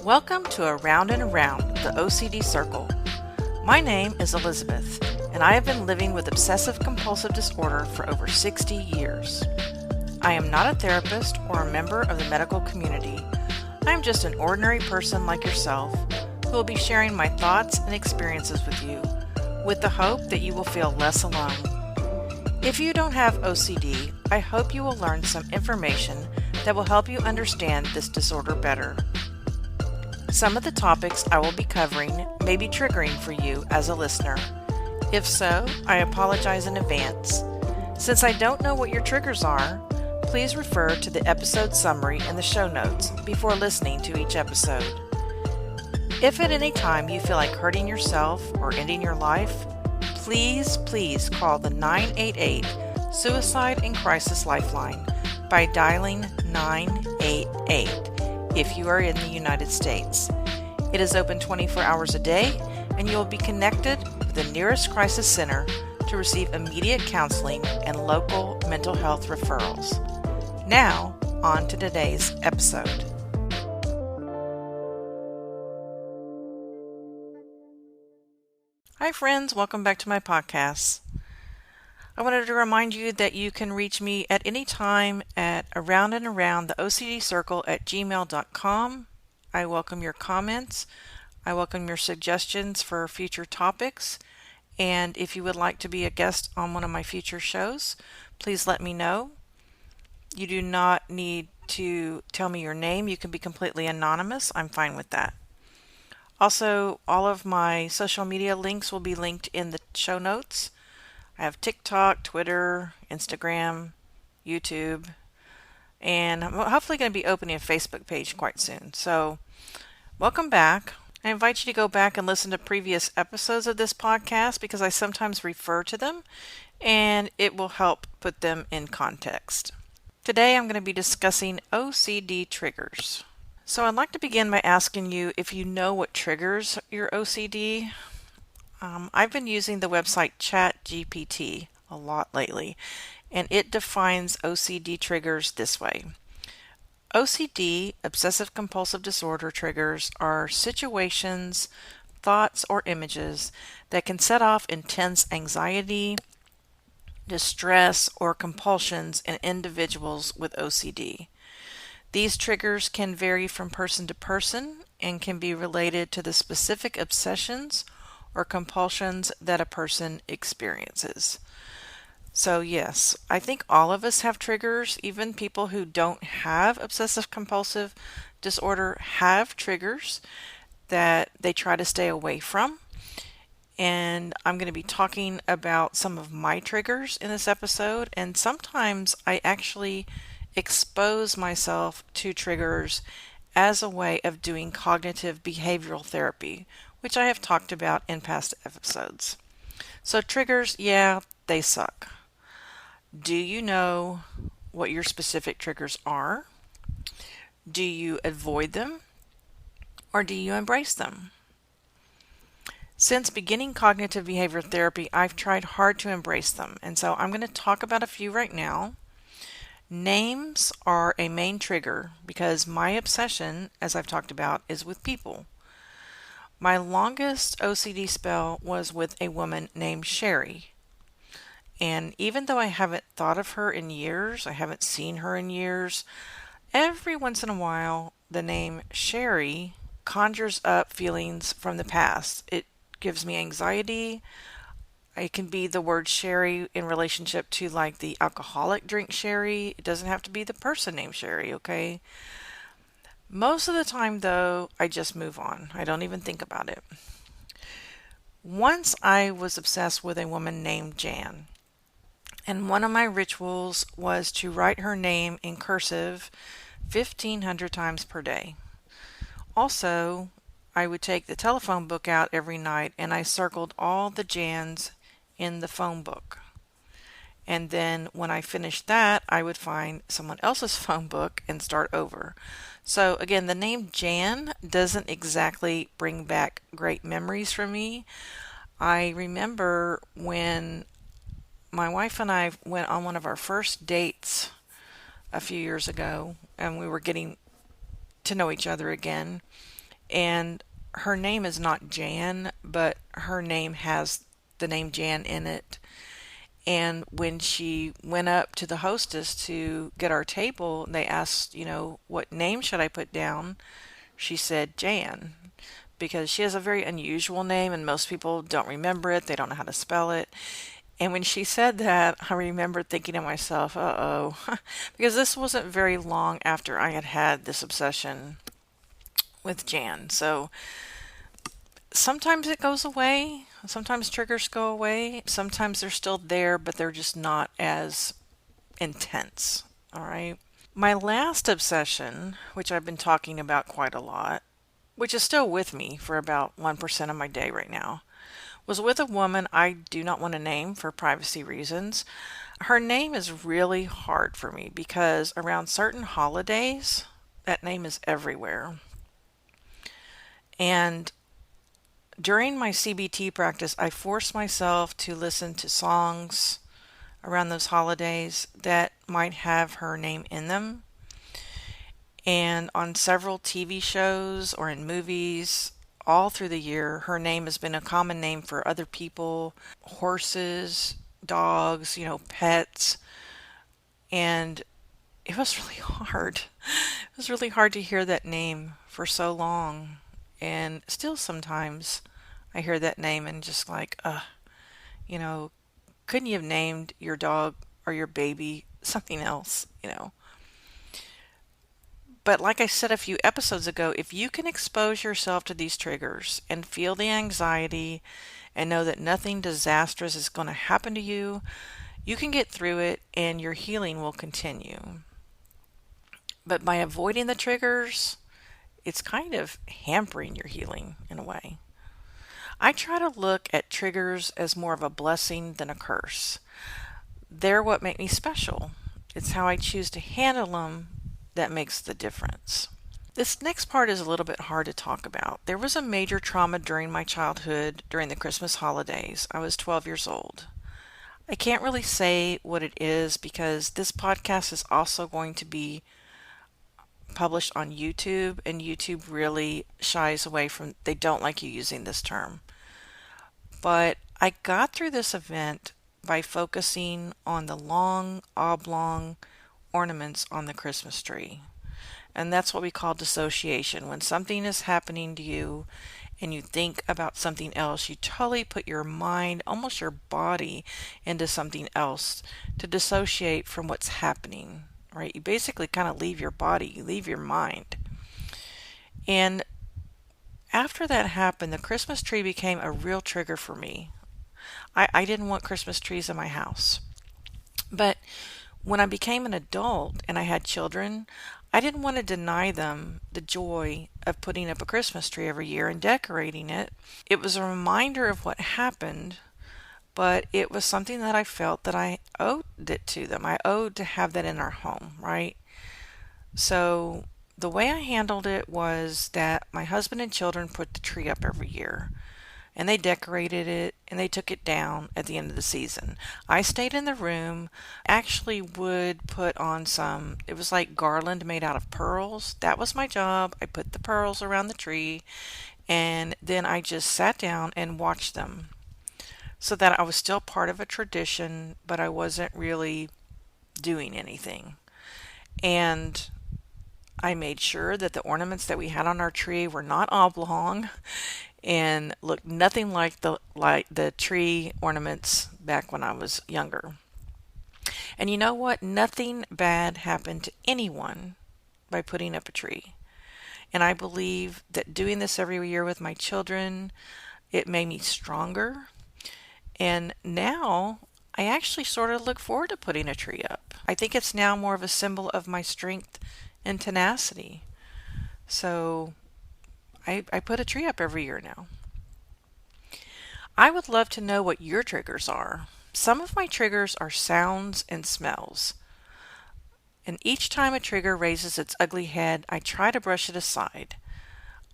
Welcome to Around and Around, the OCD Circle. My name is Elizabeth, and I have been living with obsessive-compulsive disorder for over 60 years. I am not a therapist or a member of the medical community. I am just an ordinary person like yourself who will be sharing my thoughts and experiences with you, with the hope that you will feel less alone. If you don't have OCD, I hope you will learn some information that will help you understand this disorder better. Some of the topics I will be covering may be triggering for you as a listener. If so, I apologize in advance. Since I don't know what your triggers are, please refer to the episode summary in the show notes before listening to each episode. If at any time you feel like hurting yourself or ending your life, please call the 988 Suicide and Crisis Lifeline by dialing 988 if you are in the United States. It is open 24 hours a day, and you will be connected with the nearest crisis center to receive immediate counseling and local mental health referrals. Now, on to today's episode. Hi friends, welcome back to my podcast. I wanted to remind you that you can reach me at any time at aroundandaroundtheocdcircle@gmail.com. I welcome your comments. I welcome your suggestions for future topics. And if you would like to be a guest on one of my future shows, please let me know. You do not need to tell me your name. You can be completely anonymous. I'm fine with that. Also, all of my social media links will be linked in the show notes. I have Tik Tok, Twitter, Instagram, YouTube, and I'm hopefully going to be opening a Facebook page quite soon. So, welcome back. I invite you to go back and listen to previous episodes of this podcast because I sometimes refer to them and it will help put them in context. Today I'm going to be discussing OCD triggers. So I'd like to begin by asking you if you know what triggers your OCD. I've been using the website ChatGPT a lot lately, and it defines OCD triggers this way. OCD, obsessive-compulsive disorder triggers, are situations, thoughts, or images that can set off intense anxiety, distress, or compulsions in individuals with OCD. These triggers can vary from person to person and can be related to the specific obsessions or compulsions that a person experiences. So yes, I think all of us have triggers. Even people who don't have obsessive compulsive disorder have triggers that they try to stay away from. And I'm going to be talking about some of my triggers in this episode, and sometimes I actually expose myself to triggers as a way of doing cognitive behavioral therapy, which I have talked about in past episodes. So triggers, yeah, they suck. Do you know what your specific triggers are? Do you avoid them? Or do you embrace them? Since beginning cognitive behavioral therapy, I've tried hard to embrace them, and so I'm going to talk about a few right now. Names are a main trigger because my obsession, as I've talked about, is with people. My longest OCD spell was with a woman named Sherry. And even though I haven't thought of her in years, I haven't seen her in years, every once in a while the name Sherry conjures up feelings from the past. It gives me anxiety. It can be the word sherry in relationship to like the alcoholic drink sherry. It doesn't have to be the person named Sherry, okay? Most of the time, though, I just move on. I don't even think about it. Once I was obsessed with a woman named Jan, and one of my rituals was to write her name in cursive 1,500 times per day. Also, I would take the telephone book out every night and I circled all the Jans in the phone book. And then when I finished that, I would find someone else's phone book and start over. So again, the name Jan doesn't exactly bring back great memories for me. I remember when my wife and I went on one of our first dates a few years ago, and we were getting to know each other again. And her name is not Jan, but her name has the name Jan in it. And when she went up to the hostess to get our table, they asked, what name should I put down? She said Jan, because she has a very unusual name and most people don't remember it. They don't know how to spell it. And when she said that, I remember thinking to myself, uh-oh, because this wasn't very long after I had had this obsession with Jan. So sometimes it goes away. Sometimes triggers go away. Sometimes they're still there, but they're just not as intense. All right. My last obsession, which I've been talking about quite a lot, which is still with me for about 1% of my day right now, was with a woman I do not want to name for privacy reasons. Her name is really hard for me because around certain holidays, that name is everywhere. And during my CBT practice, I force myself to listen to songs around those holidays that might have her name in them. And on several TV shows or in movies, all through the year, her name has been a common name for other people, horses, dogs, pets. And it was really hard. It was really hard to hear that name for so long. And still sometimes I hear that name and just like, you know, couldn't you have named your dog or your baby something else? But like I said a few episodes ago, if you can expose yourself to these triggers and feel the anxiety and know that nothing disastrous is going to happen to you, you can get through it and your healing will continue. But by avoiding the triggers, it's kind of hampering your healing in a way. I try to look at triggers as more of a blessing than a curse. They're what make me special. It's how I choose to handle them that makes the difference. This next part is a little bit hard to talk about. There was a major trauma during my childhood during the Christmas holidays. I was 12 years old. I can't really say what it is because this podcast is also going to be published on YouTube, and YouTube really shies away from, they don't like you using this term. But I got through this event by focusing on the long, oblong ornaments on the Christmas tree. And that's what we call dissociation. When something is happening to you and you think about something else, you totally put your mind, almost your body, into something else to dissociate from what's happening, right? You basically kind of leave your body, you leave your mind. And after that happened, the Christmas tree became a real trigger for me. I didn't want Christmas trees in my house. But when I became an adult and I had children, I didn't want to deny them the joy of putting up a Christmas tree every year and decorating it. It was a reminder of what happened, but it was something that I felt that I owed it to them. I owed to have that in our home, right? So the way I handled it was that my husband and children put the tree up every year. And they decorated it and they took it down at the end of the season. I stayed in the room, actually would put on some, it was like garland made out of pearls. That was my job. I put the pearls around the tree and then I just sat down and watched them so that I was still part of a tradition, but I wasn't really doing anything. And I made sure that the ornaments that we had on our tree were not oblong and looked nothing like the tree ornaments back when I was younger. And you know what? Nothing bad happened to anyone by putting up a tree. And I believe that doing this every year with my children, it made me stronger. And now I actually sort of look forward to putting a tree up. I think it's now more of a symbol of my strength and tenacity. So I put a tree up every year now. I would love to know what your triggers are. Some of my triggers are sounds and smells. And each time a trigger raises its ugly head, I try to brush it aside.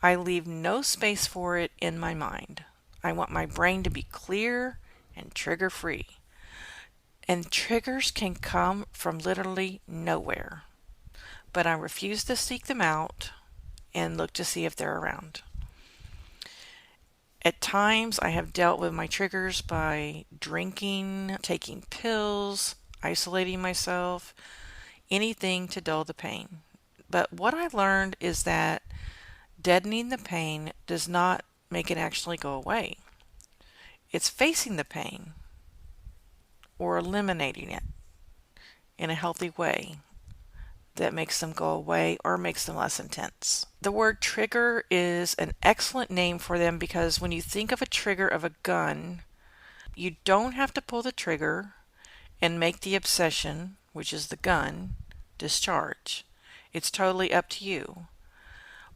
I leave no space for it in my mind. I want my brain to be clear and trigger free. And triggers can come from literally nowhere. But I refuse to seek them out and look to see if they're around. At times, I have dealt with my triggers by drinking, taking pills, isolating myself, anything to dull the pain. But what I learned is that deadening the pain does not make it actually go away. It's facing the pain or eliminating it in a healthy way that makes them go away or makes them less intense. The word trigger is an excellent name for them because when you think of a trigger of a gun, you don't have to pull the trigger and make the obsession, which is the gun, discharge. It's totally up to you.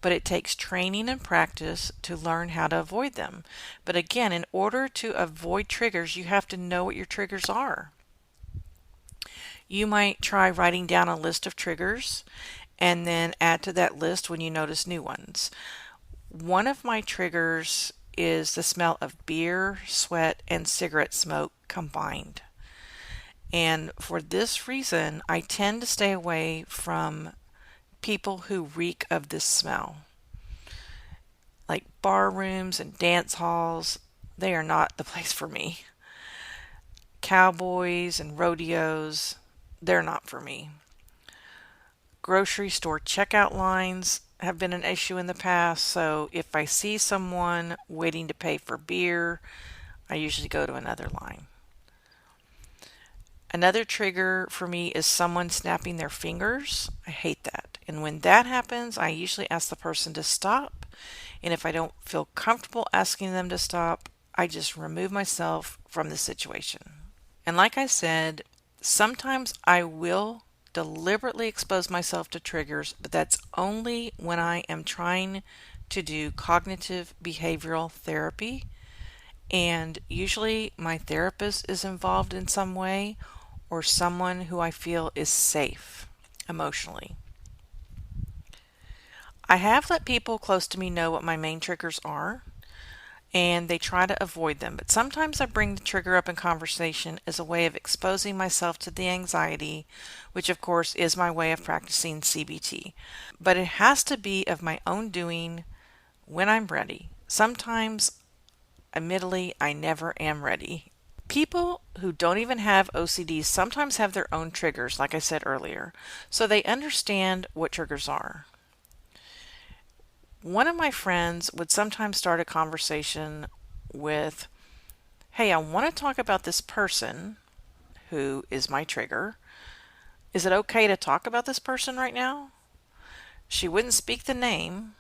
But it takes training and practice to learn how to avoid them. But again, in order to avoid triggers, you have to know what your triggers are. You might try writing down a list of triggers and then add to that list when you notice new ones. One of my triggers is the smell of beer, sweat, and cigarette smoke combined. And for this reason, I tend to stay away from people who reek of this smell. Like bar rooms and dance halls, they are not the place for me. Cowboys and rodeos, they're not for me. Grocery store checkout lines have been an issue in the past, so if I see someone waiting to pay for beer, I usually go to another line. Another trigger for me is someone snapping their fingers. I hate that. And when that happens, I usually ask the person to stop. And if I don't feel comfortable asking them to stop, I just remove myself from the situation. And like I said, sometimes I will deliberately expose myself to triggers, but that's only when I am trying to do cognitive behavioral therapy. And usually my therapist is involved in some way, or someone who I feel is safe emotionally. I have let people close to me know what my main triggers are, and they try to avoid them. But sometimes I bring the trigger up in conversation as a way of exposing myself to the anxiety, which of course is my way of practicing CBT. But it has to be of my own doing when I'm ready. Sometimes, admittedly, I never am ready. People who don't even have OCD sometimes have their own triggers, like I said earlier, so they understand what triggers are. One of my friends would sometimes start a conversation with, "Hey, I want to talk about this person who is my trigger. Is it okay to talk about this person right now?" She wouldn't speak the name,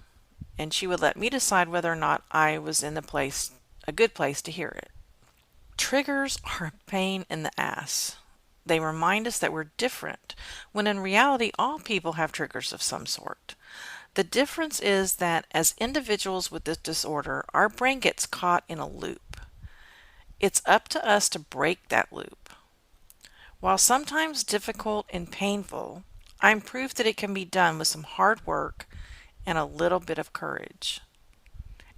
and she would let me decide whether or not I was in a good place to hear it. Triggers are a pain in the ass. They remind us that we're different, when in reality all people have triggers of some sort. The difference is that as individuals with this disorder, our brain gets caught in a loop. It's up to us to break that loop. While sometimes difficult and painful, I'm proof that it can be done with some hard work and a little bit of courage.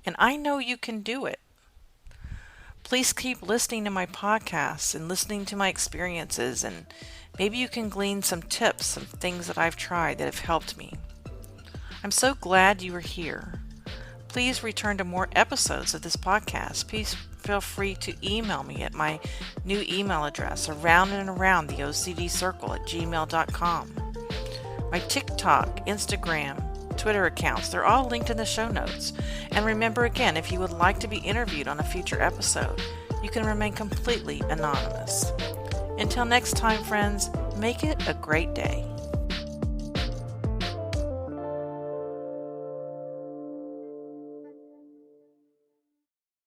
And I know you can do it. Please keep listening to my podcasts and listening to my experiences, and maybe you can glean some tips, some things that I've tried that have helped me. I'm so glad you are here. Please return to more episodes of this podcast. Please feel free to email me at my new email address, around and around theocdcircle@gmail.com. My TikTok, Instagram, Twitter accounts, they're all linked in the show notes. And remember again, if you would like to be interviewed on a future episode, you can remain completely anonymous. Until next time, friends, make it a great day.